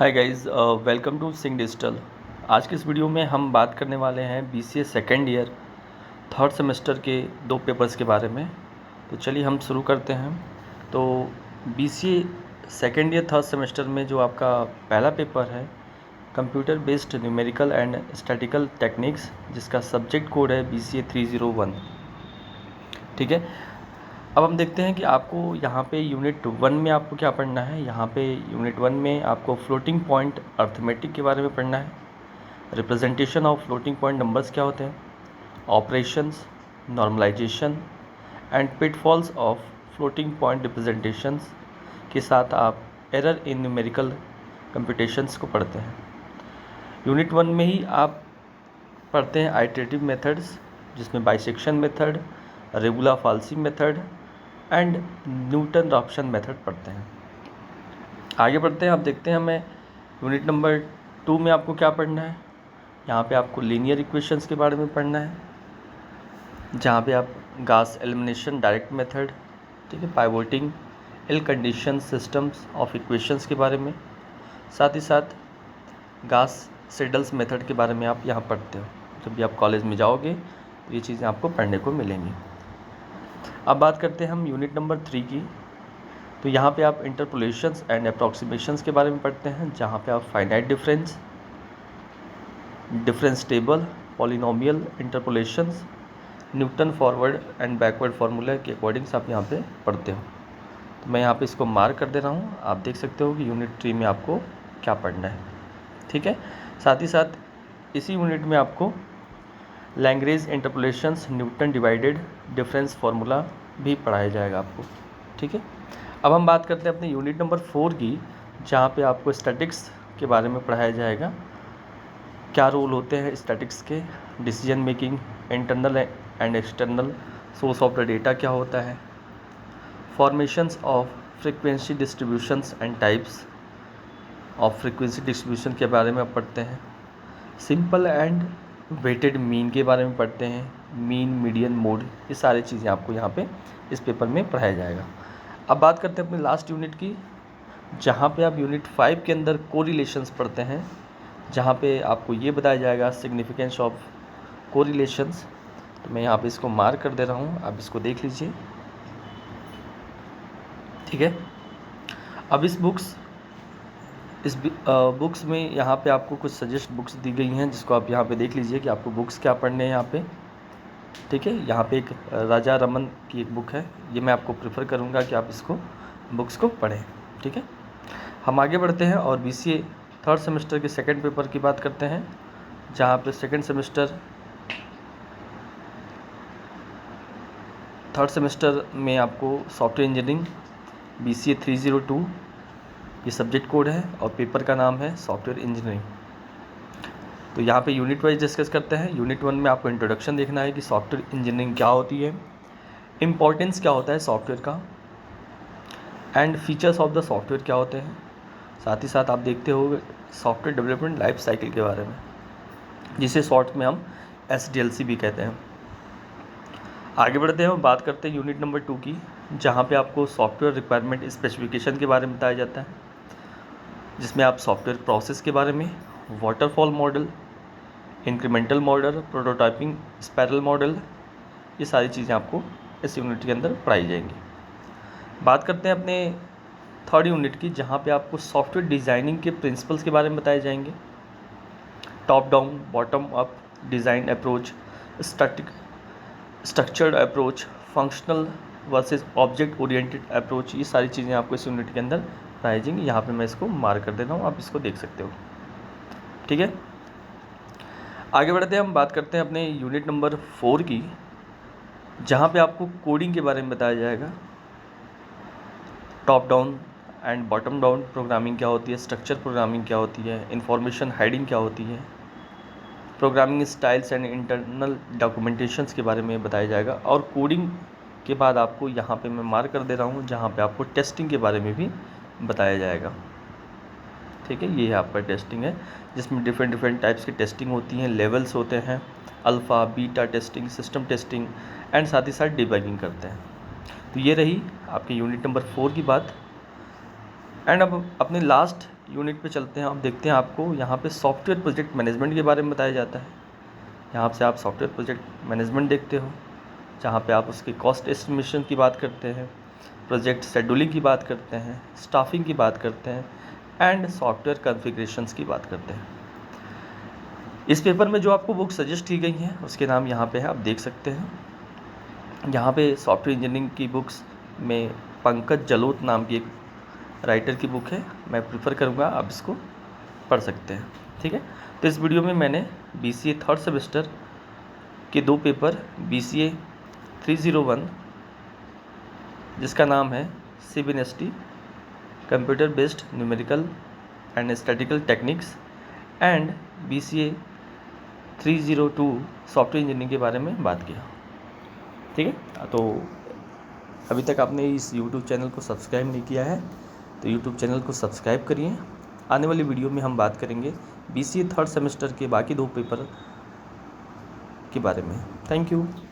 Hi guys, welcome to Sing Digital. आज के इस वीडियो में हम बात करने वाले हैं BCA second year third semester के दो पेपर्स के बारे में। तो चलिए हम शुरू करते हैं। तो BCA second year third semester में जो आपका पहला पेपर है computer based numerical and statistical techniques, जिसका सब्जेक्ट कोड है BCA 301। ठीक है, अब हम देखते हैं कि आपको यहाँ पे यूनिट 1 में आपको क्या पढ़ना है। यहाँ पे यूनिट 1 में आपको फ्लोटिंग पॉइंट अर्थमेटिक के बारे में पढ़ना है, representation of floating point numbers क्या होते हैं, operations, normalisation and pitfalls of floating point representations के साथ आप एरर इन न्यूमेरिकल कंप्यूटेशंस को पढ़ते हैं। यूनिट 1 में ही आप पढ़ते हैं आइटरेटिव मेथड्स, जिसमें bisection method, regula falsi method and Newton Raphson method पढ़ते हैं। आगे बढ़ते हैं, आप देखते हैं हमें यूनिट नंबर 2 में आपको क्या पढ़ना है। यहाँ पे आपको लीनियर इक्वेशंस के बारे में पढ़ना है, जहाँ पे आप गास एलिमिनेशन डायरेक्ट मेथड, ठीक है, pivoting, ill condition systems of equations के बारे में, साथ ही साथ गास सेडल्स मेथड के बारे में आप यहाँ पढ़ते हो। जब भी आप कॉलेज में जाओगे तो ये चीज़ें आपको पढ़ने को मिलेंगी। अब बात करते हैं हम यूनिट नंबर 3 की। तो यहाँ पे आप इंटरपोलेशंस एंड अप्रॉक्सीमेशंस के बारे में पढ़ते हैं, जहाँ पे आप finite difference, difference table, polynomial interpolations, Newton forward and backward formula के अकॉर्डिंग्स आप यहाँ पे पढ़ते हो। तो मैं यहाँ पे इसको मार्क कर दे रहा हूँ। आप देख सकते हो कि यूनिट 3 में आपको क्या पढ़ना है। ठीक है, साथ ही साथ इसी यूनिट में आपको Lagrange interpolations, Newton divided difference formula भी पढ़ाया जाएगा आपको। ठीक है, अब हम बात करते हैं अपने यूनिट नंबर 4 की, जहाँ पे आपको स्टैटिक्स के बारे में पढ़ाया जाएगा। क्या रोल होते हैं स्टैटिक्स के, decision making, internal and external source of the data क्या होता है, formations of frequency distributions and types of frequency distribution के बारे में आप पढ़ते हैं, सिंपल एंड वेटेड मीन के बारे में पढ़ते हैं, मीन, मीडियन, मोड, ये सारी चीज़ें आपको यहाँ पे इस पेपर में पढ़ाया जाएगा। अब बात करते हैं अपने लास्ट यूनिट की, जहाँ पे आप यूनिट 5 के अंदर कोरिलेशंस पढ़ते हैं, जहाँ पे आपको ये बताया जाएगा सिग्निफिकेंस ऑफ कोरिलेशंस। तो मैं यहाँ पे इसको मार्क कर दे रहा हूँ, आप इसको देख लीजिए। ठीक है, अब इस बुक्स में यहाँ पे आपको कुछ सजेस्ट बुक्स दी गई हैं, जिसको आप यहाँ पे देख लीजिए कि आपको बुक्स क्या पढ़ने हैं यहाँ पे। ठीक है, यहाँ पे एक राजा रमन की एक बुक है, ये मैं आपको प्रेफर करूँगा कि आप इसको बुक्स को पढ़ें। ठीक है, हम आगे बढ़ते हैं और BCA थर्ड सेमेस्टर के सेकंड पेपर की बात करते हैं, जहाँ पे थर्ड सेमेस्टर में आपको सॉफ्टवेयर इंजीनियरिंग BCA 302 ये सब्जेक्ट कोड है और पेपर का नाम है सॉफ्टवेयर इंजीनियरिंग। तो यहाँ पे यूनिट वाइज डिस्कस करते हैं। यूनिट 1 में आपको इंट्रोडक्शन देखना है कि सॉफ्टवेयर इंजीनियरिंग क्या होती है, इम्पोर्टेंस क्या होता है सॉफ्टवेयर का, and features of the software क्या होते हैं। साथ ही साथ आप देखते हो सॉफ्टवेयर डेवलपमेंट लाइफ साइकिल के बारे में, जिसे शॉर्ट में हम SDLC भी कहते हैं। आगे बढ़ते हैं और बात करते हैं यूनिट नंबर 2 की, जहाँ पे आपको सॉफ्टवेयर रिक्वायरमेंट स्पेसिफिकेशन के बारे में बताया जाता है, जिसमें आप सॉफ्टवेयर प्रोसेस के बारे में, waterfall model, incremental model, prototyping, spiral model, ये सारी चीज़ें आपको इस यूनिट के अंदर पढ़ाई जाएंगी। बात करते हैं अपने थर्ड यूनिट की, जहाँ पे आपको सॉफ्टवेयर डिज़ाइनिंग के प्रिंसिपल्स के बारे में बताए जाएंगे, top down, bottom up design approach, structured approach, functional versus object oriented approach, ये सारी चीज़ें आपको इस यूनिट के अंदर पढ़ाई जाएंगी। यहाँ पे मैं इसको मार्क कर देता हूँ, आप इसको देख सकते हो। ठीक है, आगे बढ़ते हैं, हम बात करते हैं अपने यूनिट नंबर 4 की, जहाँ पे आपको कोडिंग के बारे में बताया जाएगा। Top down and bottom down programming क्या होती है, स्ट्रक्चर प्रोग्रामिंग क्या होती है, इंफॉर्मेशन हाइडिंग क्या होती है, programming styles and internal documentations के बारे में बताया जाएगा। और कोडिंग के बाद आपको यहाँ पे मैं मार्क कर दे रहा हूँ, जहाँ पे आपको टेस्टिंग के बारे में भी बताया जाएगा। ठीक है, ये है आपका टेस्टिंग है, जिसमें डिफरेंट टाइप्स की टेस्टिंग होती हैं, लेवल्स होते हैं, alpha, beta testing, system testing and साथ ही साथ डिबगिंग करते हैं। तो ये रही आपकी यूनिट नंबर 4 की बात। एंड अब अपने लास्ट यूनिट पे चलते हैं। अब देखते हैं आपको यहाँ पे सॉफ्टवेयर प्रोजेक्ट मैनेजमेंट के बारे में बताया जाता है। यहाँ से आप सॉफ्टवेयर प्रोजेक्ट मैनेजमेंट देखते हो, जहाँ पे आप उसकी कॉस्ट एस्टिमेशन की बात करते हैं, प्रोजेक्ट शेड्यूलिंग की बात करते हैं, स्टाफिंग की बात करते हैं एंड सॉफ्टवेयर कॉन्फ़िगरेशंस की बात करते हैं। इस पेपर में जो आपको बुक सजेस्ट की गई हैं उसके नाम यहाँ पे है, आप देख सकते हैं। यहाँ पे सॉफ्टवेयर इंजीनियरिंग की बुक्स में पंकज जलोत नाम की एक राइटर की बुक है, मैं प्रेफर करूँगा आप इसको पढ़ सकते हैं। ठीक है, तो इस वीडियो में मैंने BCA थर्ड सेमेस्टर के 2 पेपर BCA 301 जिसका नाम है CBNST computer based numerical and statistical techniques and BCA 302 software engineering के बारे में बात किया। ठीक है, तो अभी तक आपने इस YouTube चैनल को सब्सक्राइब नहीं किया है तो YouTube चैनल को सब्सक्राइब करिए। आने वाली वीडियो में हम बात करेंगे BCA थर्ड सेमेस्टर के बाकी 2 पेपर के बारे में। Thank you.